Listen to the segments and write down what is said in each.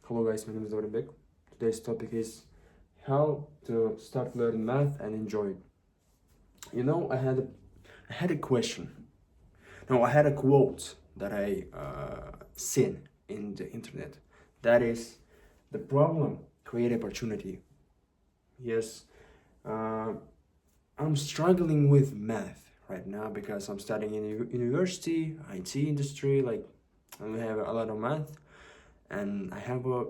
Hello guys, my name is Dorin. Today's topic is how to start learning math and enjoy it. I had a question. No, I had a quote that I seen in the internet. That is, the problem create opportunity. Yes, uh, I'm struggling with math right now because I'm studying in university, IT industry. And we have a lot of math, and I have a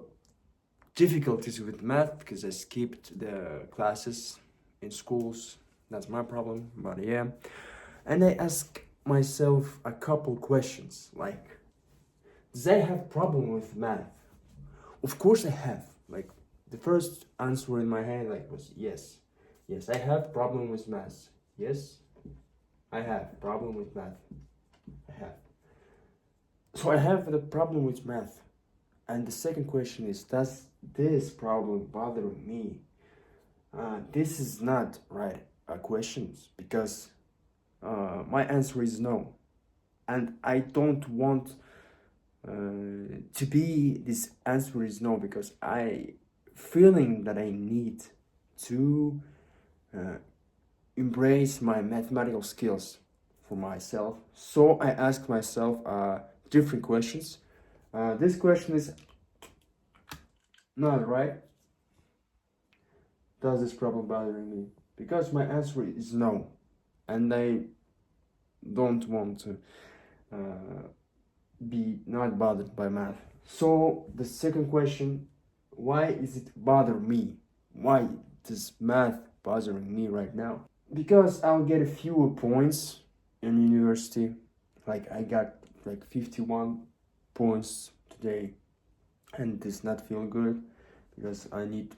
difficulties with math because I skipped the classes in schools. That's my problem, but yeah. And I ask myself a couple questions like, does I have problem with math? Of course I have. Like the first answer in my head was yes. Yes, I have problem with math. Yes, I have problem with math. I have. So I have the problem with math. And the second question is, does this problem bother me? This is not right questions because my answer is no. And I don't want to be this answer is no because I feeling that I need to embrace my mathematical skills for myself. So I ask myself different questions. This question is not right. Does this problem bother me? Because my answer is no, and I don't want to be not bothered by math. So the second question, why is it bother me? Why does math bothering me right now? Because I'll get fewer points in university. Like I got 51 points today, and it does not feel good because I need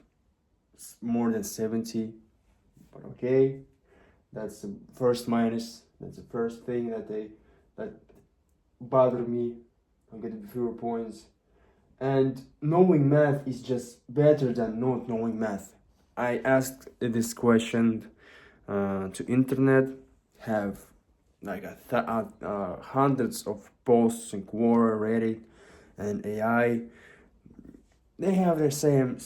more than 70. But okay, that's the first minus. That's the first thing that bothered me. I'm getting fewer points. And knowing math is just better than not knowing math. I asked this question to internet, have hundreds of posts in Quora, Reddit, and AI. They have the same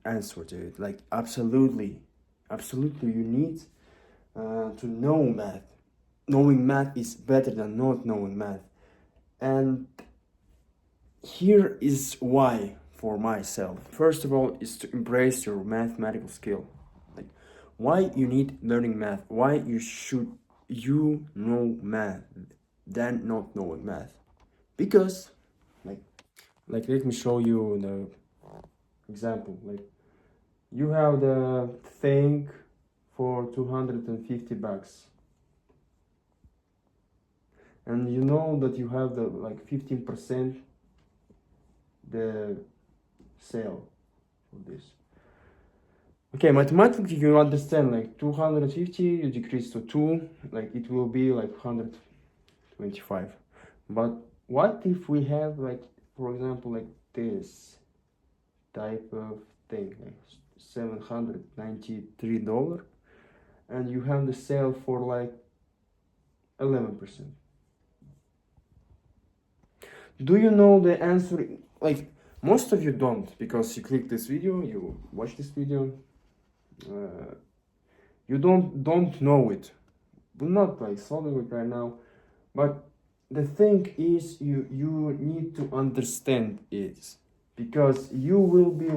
answer to it. Like absolutely, you need to know math. Knowing math is better than not knowing math. And here is why for myself. First of all, is to embrace your mathematical skill. Like why you need learning math. Why you know math than not knowing math. Because let me show you the example. Like you have the thing for $250, and you know that you have the 15% the sale for this. Okay, mathematically you understand 250 you decrease to 2, it will be 125. But what if we have for example this type of thing, $793, and you have the sale for 11%. Do you know the answer? Most of you don't, because you click this video, you watch this video, you don't know it. We're not solving it right now, but the thing is you need to understand it, because you will be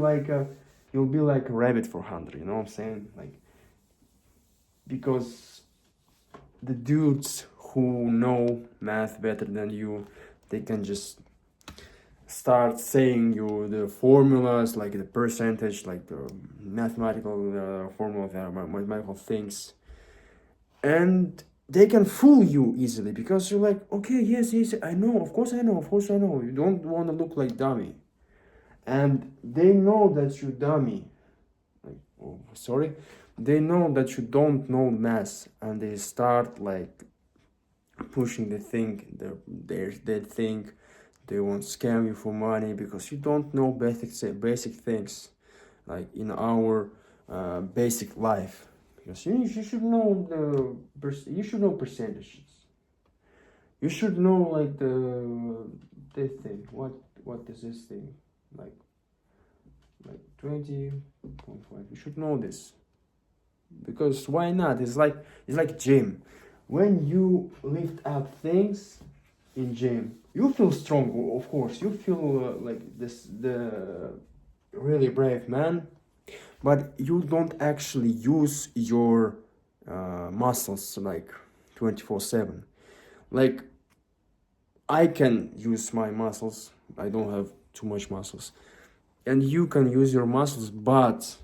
you'll be like a rabbit for 100, you know what I'm saying? Because the dudes who know math better than you, they can just start saying you the formulas, the percentage, the mathematical formulas, mathematical things, and they can fool you easily because you're okay, yes, I know, of course I know. You don't want to look like dummy, and they know that you dummy. They know that you don't know math, and they start pushing the thing. They think they won't scam you for money because you don't know basic things in our basic life. Because you should know you should know percentages. You should know the thing. What is this thing? like like 20.5. You should know this, because why not? It's like gym. When you lift up things in gym, you feel strong. Of course, you feel like this the really brave man, but you don't actually use your muscles like 24/7. Like I can use my muscles. I don't have too much muscles, and you can use your muscles, but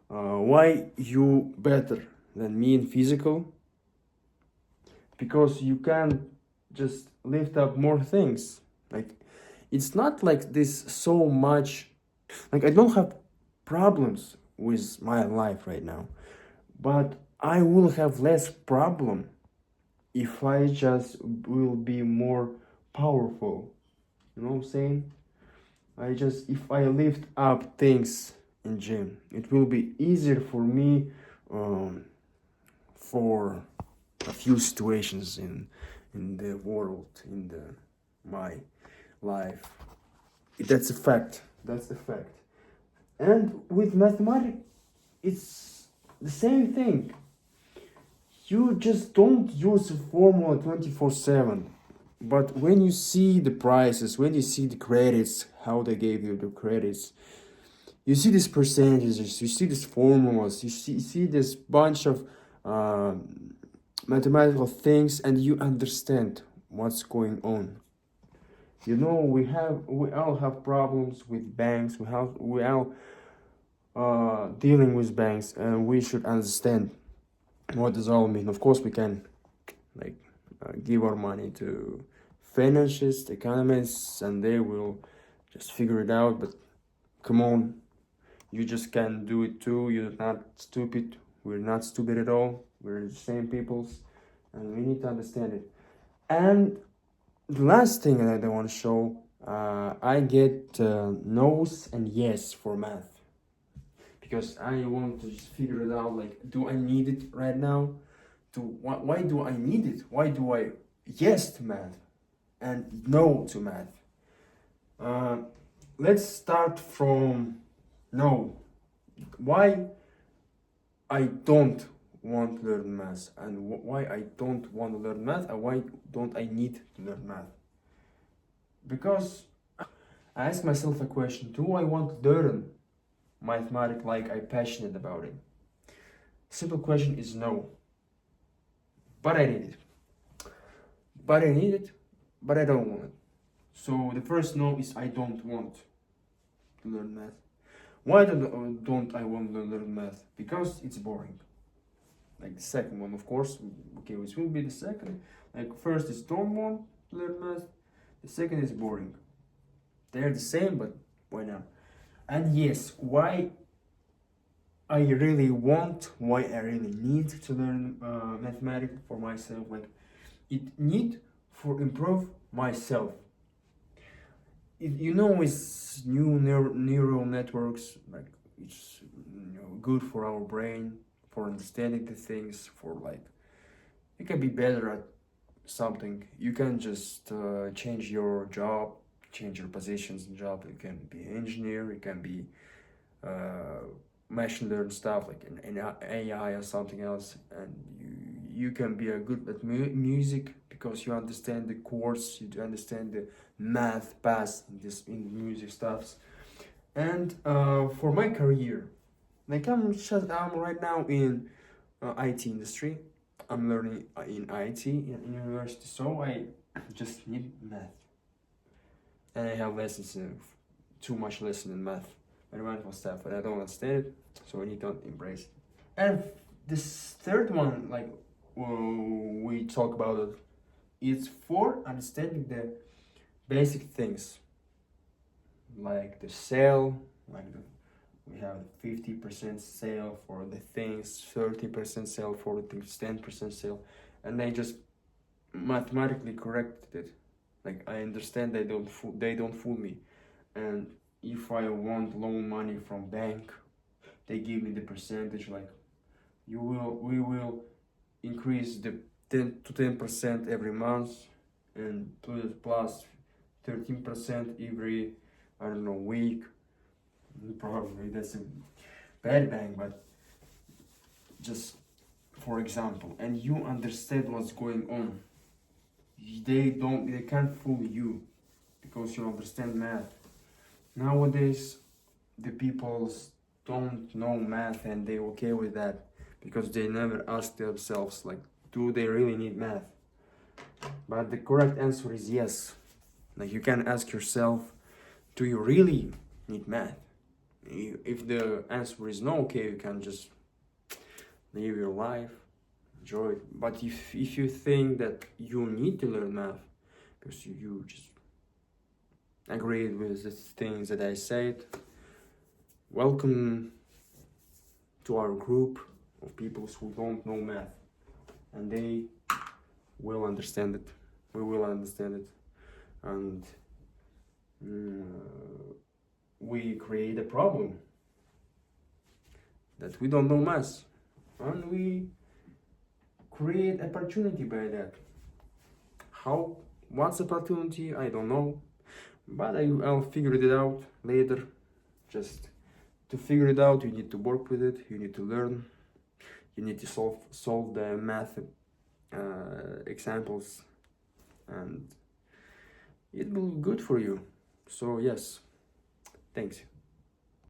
why you better than me in physical? Because you can just lift up more things. Like it's not like this so much. Like I don't have problems with my life right now, but I will have less problem if I just will be more powerful. You know what I'm saying? If I lift up things in gym, it will be easier for me um, for a few situations in the world, in the my life. That's a fact. That's a fact. And with mathematics, it's the same thing. You just don't use a formula 24/7. But when you see the prices, when you see the credits, how they gave you the credits, you see these percentages, you see these formulas, you see this bunch of mathematical things, and you understand what's going on. You know, we all have problems with banks. We all dealing with banks, and we should understand what does all mean. Of course, we can like give our money to financists, economists, and they will just figure it out. But come on, you just can do it too. You're not stupid. We're not stupid at all. We're the same peoples, and we need to understand it. And the last thing that I want to show, I get no's and yes for math, because I want to just figure it out. Like, do I need it right now? Why do I need it? Why do I yes to math and no to math? Uh, let's start from no. Why I don't want to learn math, and why I don't want to learn math, and why don't I need to learn math? Because I ask myself a question: do I want to learn mathematics like I'm passionate about it? Simple question is no. But I need it. But I need it, but I don't want it. So the first no is I don't want to learn math. Why don't I want to learn math? Because it's boring. Like the second one, of course. Okay, which will be the second. Like first is don't want to learn math. The second is boring. They're the same, but why not? And yes, why I really want, why I really need to learn mathematics for myself. Like it need for improve myself. You know, with new neural networks, like it's good for our brain, for understanding the things, for like you can be better at something. You can just change your job, change your positions in job. You can be an engineer, you can be uh, machine learn stuff like in AI or something else, and you can be a good at music because you understand the chords, you understand the math pass in music stuffs. And for my career, like I'm right now in IT industry. I'm learning in IT in university, so I just need math, and I have lessons too much lesson in math, mathematical stuff, but I don't understand it, so I need to embrace it. And this third one, like we talk about it, it's for understanding the basic things, like the sale, like we have 50% sale for the things, 30% sale for the things, 10% sale, and they just mathematically corrected it. Like I understand they don't fool me, and if I want loan money from bank, they give me the percentage like we will increase the 10% every month, and plus 13% every, I don't know, week. Probably that's a bad bang, but just for example, and you understand what's going on. They can't fool you because you understand math. Nowadays, the peoples don't know math and they okay with that because they never ask themselves like, do they really need math? But the correct answer is yes. Like you can ask yourself, do you really need math? If the answer is no, okay, you can just live your life, enjoy it. But if you think that you need to learn math because you just agreed with the things that I said, welcome to our group of people who don't know math, and they will understand it. We will understand it, and we create a problem that we don't know math, and we create opportunity by that. How? What's opportunity? I don't know, but I'll figure it out later. Just to figure it out, you need to work with it. You need to learn. You need to solve the math examples, and it will be good for you. So yes, thanks.